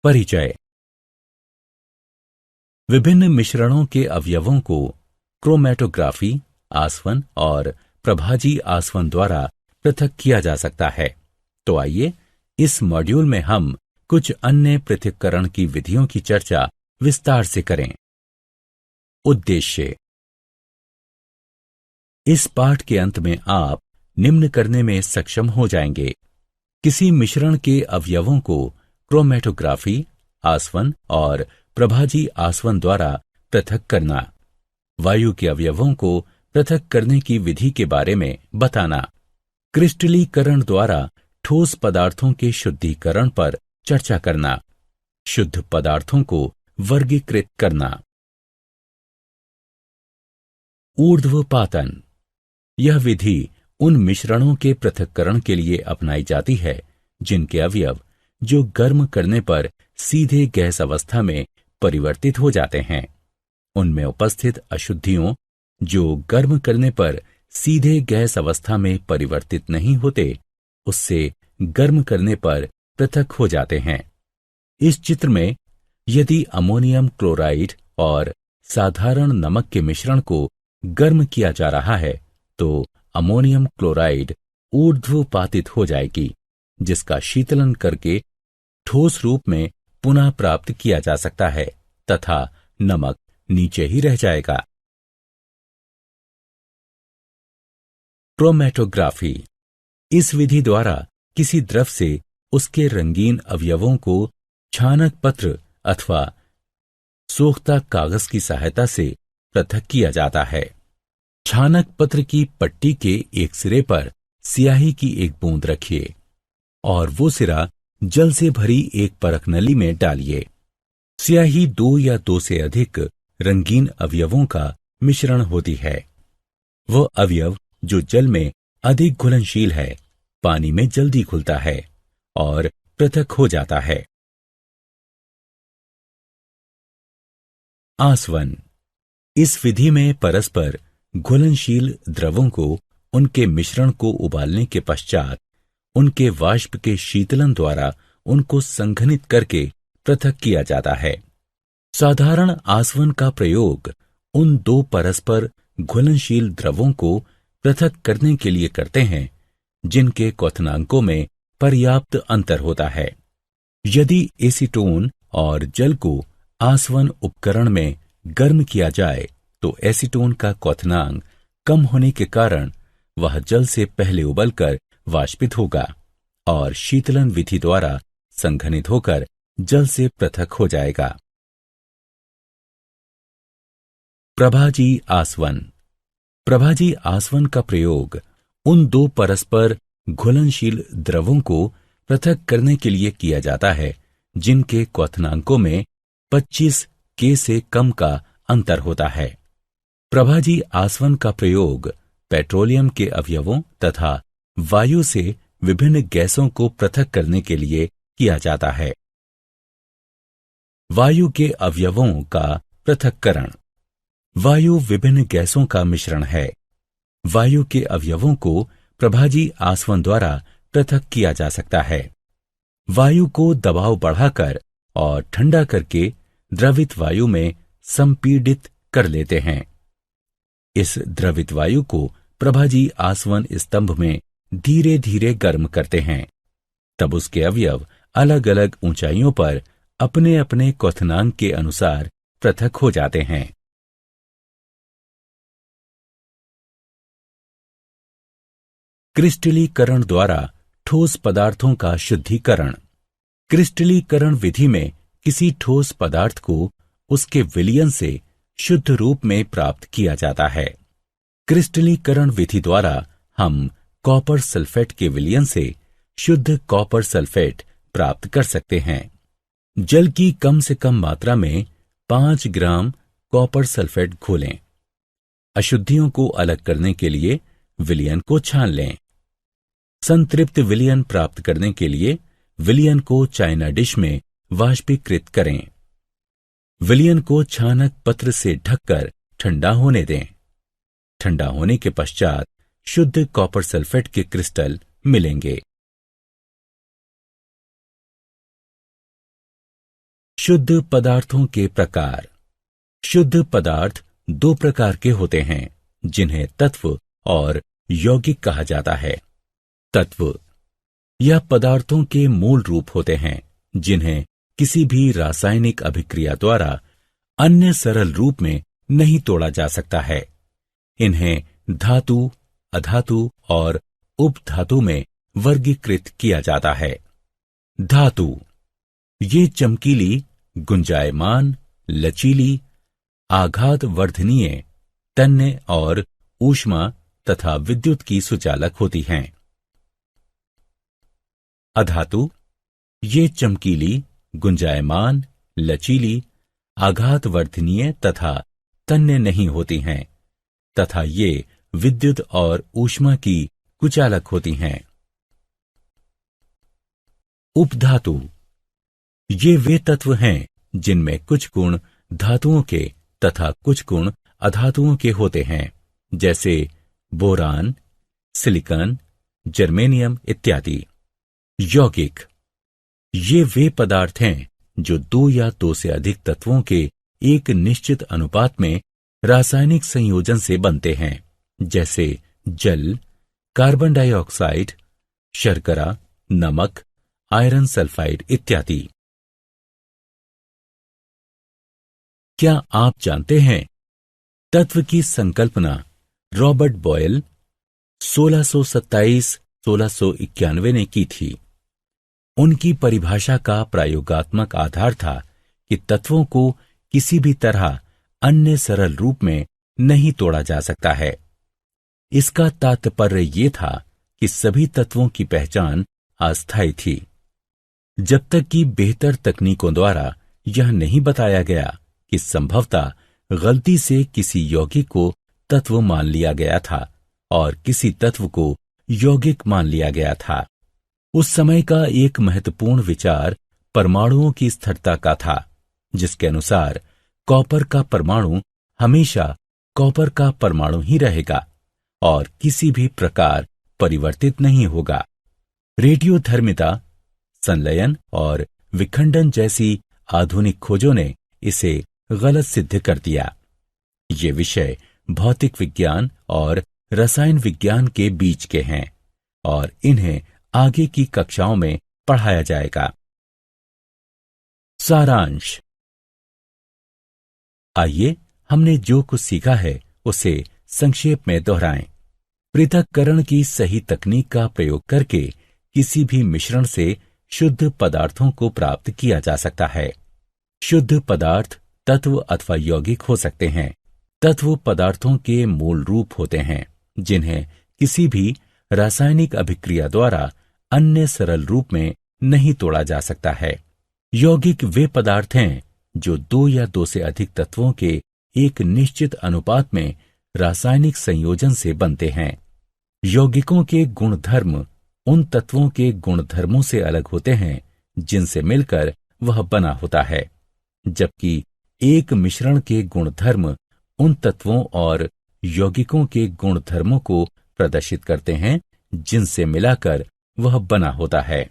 परिचय। विभिन्न मिश्रणों के अवयवों को क्रोमैटोग्राफी, आसवन और प्रभाजी आसवन द्वारा पृथक किया जा सकता है। तो आइए इस मॉड्यूल में हम कुछ अन्य पृथक्करण की विधियों की चर्चा विस्तार से करें। उद्देश्य। इस पाठ के अंत में आप निम्न करने में सक्षम हो जाएंगे: किसी मिश्रण के अवयवों को क्रोमैटोग्राफी, आसवन और प्रभाजी आसवन द्वारा पृथक करना, वायु के अवयवों को पृथक करने की विधि के बारे में बताना, क्रिस्टलीकरण द्वारा ठोस पदार्थों के शुद्धिकरण पर चर्चा करना, शुद्ध पदार्थों को वर्गीकृत करना। ऊर्ध्वपातन। यह विधि उन मिश्रणों के पृथक्करण के लिए अपनाई जाती है जिनके अवयव जो गर्म करने पर सीधे गैस अवस्था में परिवर्तित हो जाते हैं, उनमें उपस्थित अशुद्धियों जो गर्म करने पर सीधे गैस अवस्था में परिवर्तित नहीं होते, उससे गर्म करने पर पृथक हो जाते हैं। इस चित्र में यदि अमोनियम क्लोराइड और साधारण नमक के मिश्रण को गर्म किया जा रहा है तो अमोनियम क्लोराइड ऊर्ध्वपातित हो जाएगी, जिसका शीतलन करके ठोस रूप में पुनः प्राप्त किया जा सकता है तथा नमक नीचे ही रह जाएगा। क्रोमैटोग्राफी। इस विधि द्वारा किसी द्रव से उसके रंगीन अवयवों को छानक पत्र अथवा सोखता कागज की सहायता से पृथक किया जाता है। छानक पत्र की पट्टी के एक सिरे पर स्याही की एक बूंद रखिए और वो सिरा जल से भरी एक परख नली में डालिए। स्याही 2 या 2 से अधिक रंगीन अवयवों का मिश्रण होती है। वह अवयव जो जल में अधिक घुलनशील है, पानी में जल्दी घुलता है और पृथक हो जाता है। आसवन। इस विधि में परस्पर घुलनशील द्रवों को उनके मिश्रण को उबालने के पश्चात उनके वाष्प के शीतलन द्वारा उनको संघनित करके पृथक किया जाता है। साधारण आसवन का प्रयोग उन 2 परस्पर घुलनशील द्रवों को पृथक करने के लिए करते हैं जिनके क्वथनांकों में पर्याप्त अंतर होता है। यदि एसीटोन और जल को आसवन उपकरण में गर्म किया जाए तो एसीटोन का क्वथनांक कम होने के कारण वह जल से पहले उबलकर वाष्पित होगा और शीतलन विधि द्वारा संघनित होकर जल से पृथक हो जाएगा। प्रभाजी आसवन। प्रभाजी आसवन का प्रयोग उन 2 परस्पर घुलनशील द्रवों को पृथक करने के लिए किया जाता है जिनके क्वथनांकों में 25 के से कम का अंतर होता है। प्रभाजी आसवन का प्रयोग पेट्रोलियम के अवयवों तथा वायु से विभिन्न गैसों को पृथक करने के लिए किया जाता है। वायु के अवयवों का पृथक्करण। वायु विभिन्न गैसों का मिश्रण है। वायु के अवयवों को प्रभाजी आसवन द्वारा पृथक किया जा सकता है। वायु को दबाव बढ़ाकर और ठंडा करके द्रवित वायु में संपीड़ित कर लेते हैं। इस द्रवित वायु को प्रभाजी आसवन स्तंभ में धीरे धीरे गर्म करते हैं। तब उसके अवयव अलग अलग ऊंचाइयों पर अपने अपने क्वथनांक के अनुसार पृथक हो जाते हैं। क्रिस्टलीकरण द्वारा ठोस पदार्थों का शुद्धिकरण। क्रिस्टलीकरण विधि में किसी ठोस पदार्थ को उसके विलयन से शुद्ध रूप में प्राप्त किया जाता है। क्रिस्टलीकरण विधि द्वारा हम कॉपर सल्फेट के विलयन से शुद्ध कॉपर सल्फेट प्राप्त कर सकते हैं। जल की कम से कम मात्रा में 5 ग्राम कॉपर सल्फेट घोलें। अशुद्धियों को अलग करने के लिए विलयन को छान लें। संतृप्त विलयन प्राप्त करने के लिए विलयन को चाइना डिश में वाष्पीकृत करें। विलयन को छानक पत्र से ढककर ठंडा होने दें। ठंडा होने के पश्चात शुद्ध कॉपर सल्फेट के क्रिस्टल मिलेंगे। शुद्ध पदार्थों के प्रकार। शुद्ध पदार्थ दो प्रकार के होते हैं, जिन्हें तत्व और यौगिक कहा जाता है। तत्व यह पदार्थों के मूल रूप होते हैं, जिन्हें किसी भी रासायनिक अभिक्रिया द्वारा अन्य सरल रूप में नहीं तोड़ा जा सकता है। इन्हें धातु, अधातु और उपधातु में वर्गीकृत किया जाता है। धातु ये चमकीली, गुंजायमान, लचीली, आघात वर्धनीय, तन्य और ऊष्मा तथा विद्युत की सुचालक होती हैं। अधातु ये चमकीली, गुंजायमान, लचीली, आघात वर्धनीय तथा तन्य नहीं होती हैं तथा ये विद्युत और ऊष्मा की कुचालक होती हैं। उपधातु ये वे तत्व हैं जिनमें कुछ गुण धातुओं के तथा कुछ गुण अधातुओं के होते हैं, जैसे बोरान, सिलिकॉन, जर्मेनियम इत्यादि। यौगिक ये वे पदार्थ हैं जो दो या दो से अधिक तत्वों के एक निश्चित अनुपात में रासायनिक संयोजन से बनते हैं, जैसे जल, कार्बन डाइऑक्साइड, शर्करा, नमक, आयरन सल्फाइड इत्यादि। क्या आप जानते हैं तत्व की संकल्पना रॉबर्ट बॉयल 1627-1691 ने की थी। उनकी परिभाषा का प्रयोगात्मक आधार था कि तत्वों को किसी भी तरह अन्य सरल रूप में नहीं तोड़ा जा सकता है। इसका तात्पर्य ये था कि सभी तत्वों की पहचान अस्थायी थी, जब तक कि बेहतर तकनीकों द्वारा यह नहीं बताया गया कि संभवतः गलती से किसी यौगिक को तत्व मान लिया गया था और किसी तत्व को यौगिक मान लिया गया था। उस समय का एक महत्वपूर्ण विचार परमाणुओं की स्थिरता का था, जिसके अनुसार कॉपर का परमाणु हमेशा कॉपर का परमाणु ही रहेगा और किसी भी प्रकार परिवर्तित नहीं होगा। रेडियोधर्मिता, संलयन और विखंडन जैसी आधुनिक खोजों ने इसे गलत सिद्ध कर दिया। ये विषय भौतिक विज्ञान और रसायन विज्ञान के बीच के हैं और इन्हें आगे की कक्षाओं में पढ़ाया जाएगा। सारांश। आइए हमने जो कुछ सीखा है उसे संक्षेप में दोहराएं। पृथक्करण की सही तकनीक का प्रयोग करके किसी भी मिश्रण से शुद्ध पदार्थों को प्राप्त किया जा सकता है। शुद्ध पदार्थ तत्व अथवा यौगिक हो सकते हैं। तत्व पदार्थों के मूल रूप होते हैं, जिन्हें किसी भी रासायनिक अभिक्रिया द्वारा अन्य सरल रूप में नहीं तोड़ा जा सकता है। यौगिक वे पदार्थ हैं जो दो या दो से अधिक तत्वों के एक निश्चित अनुपात में रासायनिक संयोजन से बनते हैं। यौगिकों के गुणधर्म उन तत्वों के गुणधर्मों से अलग होते हैं जिनसे मिलकर वह बना होता है, जबकि एक मिश्रण के गुणधर्म उन तत्वों और यौगिकों के गुणधर्मों को प्रदर्शित करते हैं जिनसे मिलाकर वह बना होता है।